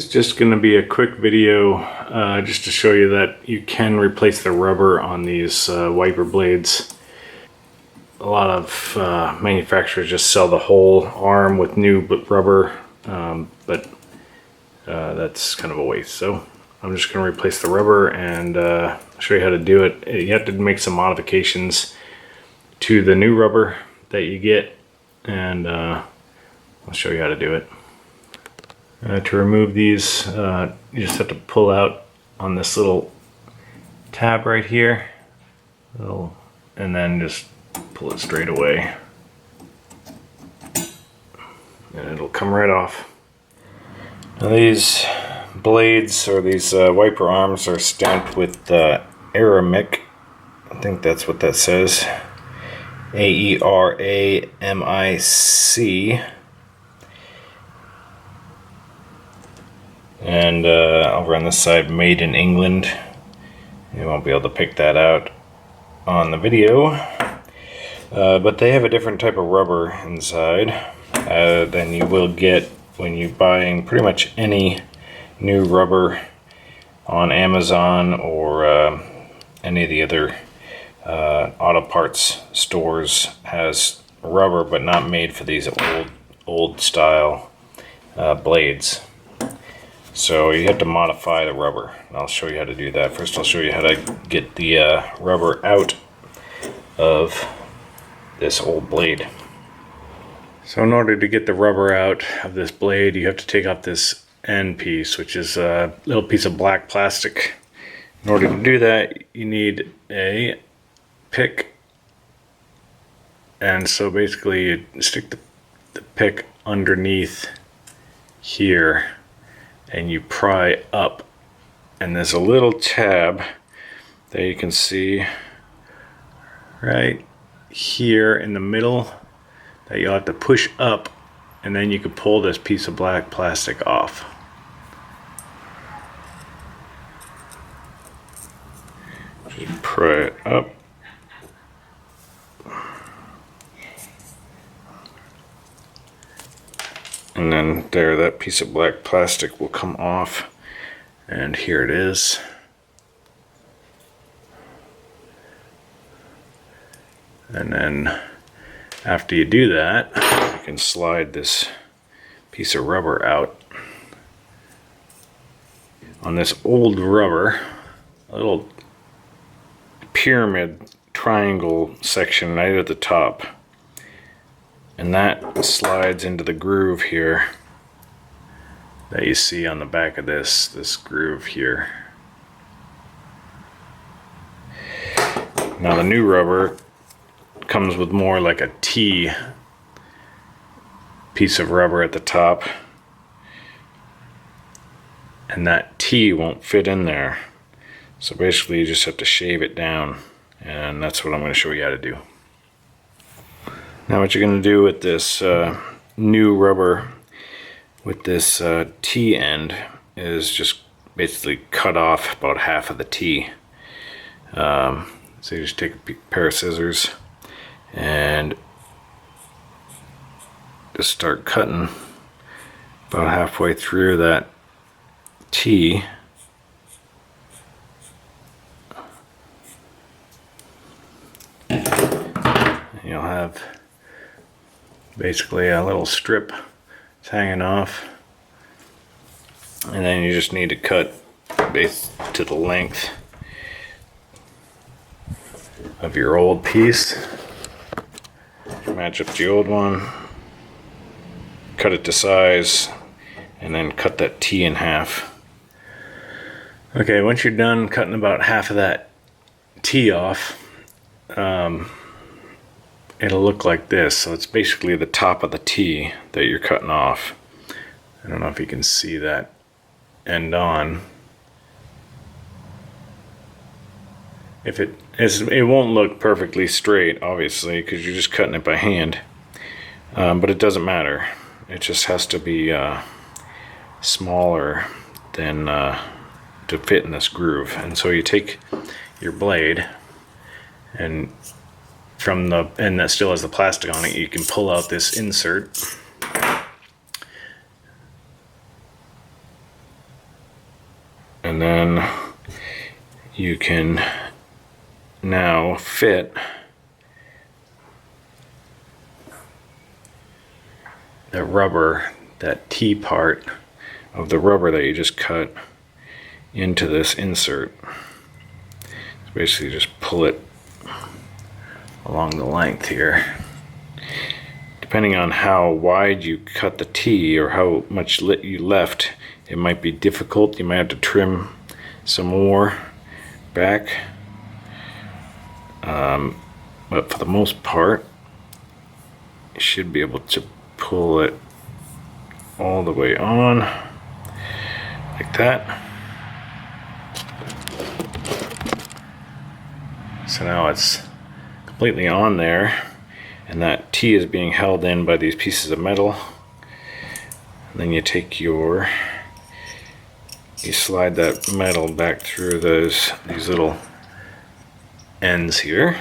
This is just going to be a quick video just to show you that you can replace the rubber on these wiper blades. A lot of manufacturers just sell the whole arm with new rubber, but that's kind of a waste. So I'm just going to replace the rubber and show you how to do it. You have to make some modifications to the new rubber that you get, and I'll show you how to do it. To remove these, you just have to pull out on this little tab right here, and then just pull it straight away, and it'll come right off. Now these blades, or these wiper arms, are stamped with Aramic. I think that's what that says. AERAMIC. And over on this side, made in England. You won't be able to pick that out on the video, but they have a different type of rubber inside than you will get when you're buying pretty much any new rubber on Amazon or any of the other auto parts stores. Has rubber, but not made for these old style blades. So you have to modify the rubber, and I'll show you how to do that. First I'll show you how to get the rubber out of this old blade. So in order to get the rubber out of this blade, you have to take off this end piece, which is a little piece of black plastic. In order to do that, you need a pick, and so basically you stick the pick underneath here and you pry up, and there's a little tab that you can see right here in the middle that you'll have to push up, and then you can pull this piece of black plastic off. Just pry it up. And then there, that piece of black plastic will come off, and here it is. And then after you do that, you can slide this piece of rubber out. On this old rubber, a little pyramid triangle section right at the top, and that slides into the groove here that you see on the back of this groove here. Now the new rubber comes with more like a T piece of rubber at the top, and that T won't fit in there. So basically you just have to shave it down, and that's what I'm going to show you how to do. Now what you're going to do with this new rubber with this T end is just basically cut off about half of the T. So you just take a pair of scissors and just start cutting about halfway through that T. You'll have basically a little strip that's hanging off, and then you just need to cut to the length of your old piece. Match up the old one, cut it to size, and then cut that T in half. Okay, once you're done cutting about half of that T off, it'll look like this. So it's basically the top of the T that you're cutting off. I don't know if you can see that end on. It won't look perfectly straight, obviously, because you're just cutting it by hand, but it doesn't matter. It just has to be smaller than to fit in this groove. And so you take your blade, and from the end that still has the plastic on it, you can pull out this insert And then you can now fit that rubber, that T part of the rubber that you just cut, into this insert. So basically just pull it along the length here. Depending on how wide you cut the T or how much you left, it might be difficult. You might have to trim some more back. But for the most part, you should be able to pull it all the way on, like that. So now it's completely on there, and that T is being held in by these pieces of metal. And then you take you slide that metal back through these little ends here.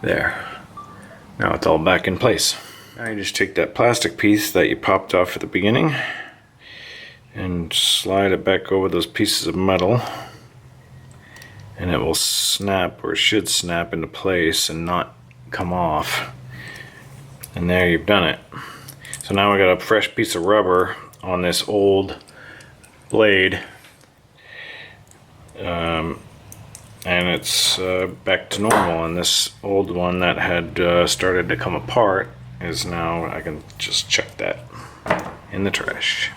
There. Now it's all back in place. Now you just take that plastic piece that you popped off at the beginning and slide it back over those pieces of metal, and it will snap, or should snap into place and not come off. And there, you've done it. So now we got a fresh piece of rubber on this old blade, and it's back to normal. And this old one that had started to come apart is now, I can just chuck that in the trash.